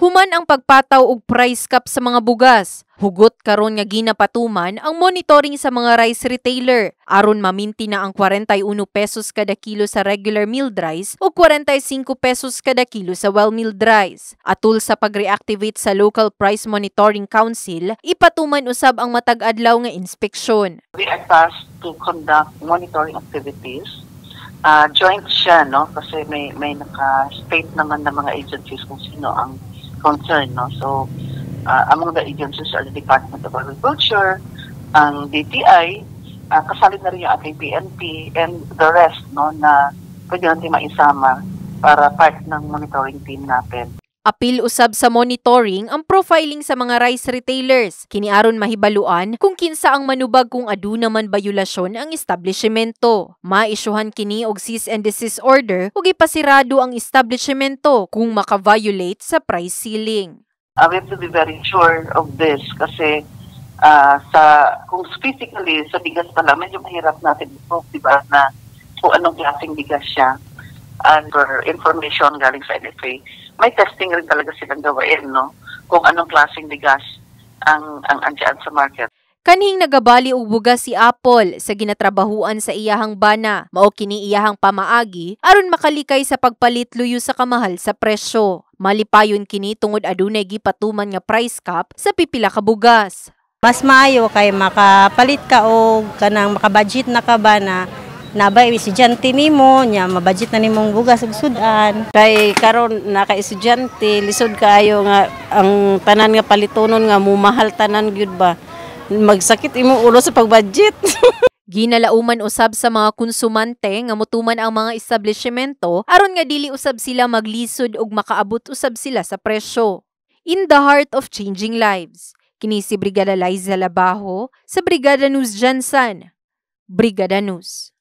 Human ang pagpataw og price cap sa mga bugas. Hugot karon nga ginapatuman ang monitoring sa mga rice retailer aron maminti na ang 41 pesos kada kilo sa regular milled rice o 45 pesos kada kilo sa well-milled rice. Atul sa pag-reactivate sa Local Price Monitoring Council, ipatuman usab ang matag adlaw nga inspeksyon. We are tasked to conduct monitoring activities. Joint siya, no? Kasi may naka-state naman ng mga agencies kung sino ang concern, no? So, among the agencies are the Department of Agriculture, ang DTI, kasali na rin yung ating PNP, and the rest, no, na pwede natin maisama para part ng monitoring team natin. Apil usab sa monitoring ang profiling sa mga rice retailers. Kiniaron mahibaluan kung kinsa ang manubag kung aduna man bayulasyon ang establishmento. Maisyuhan kini og cease and desist order ug ipasirado ang establishmento kung maka-violate sa price ceiling. We have to be very sure of this kasi kung physically sa bigas pa lang, medyo mahirap natin i-prove, diba, na kung anong klaseng bigas siya. And for information galing sa NFA, may testing rin talaga silang gawain, no? Kung anong klaseng bigas ang andyan sa market. Kanhing nagabali og bugas si Apple sa ginatrabahuan sa iyahang bana, mao kini iyahang pamaagi aron makalikay sa pagpalit luyo sa kamahal sa presyo. Malipayon kini tungod adunay gipatuman nga price cap sa pipila ka bugas. Mas maayo kay makapalit ka og kanang makabudget na ka ba na nabay estudyante nimo nya mabudget na nimong bugas ug sudan. Kay karon naka estudyante lisod kaayo nga ang tanan nga palitonon nga mumahal tanan gyud ba. Magsakit imo ulo sa pagbudget. Ginalauman usab sa mga konsumante nga motuman ang mga establishmento aron nga dili usab sila maglisod ug makaabot usab sila sa presyo. In the heart of changing lives, kini si Brigada Liza Labajo sa Brigada News Jansan. Brigada News.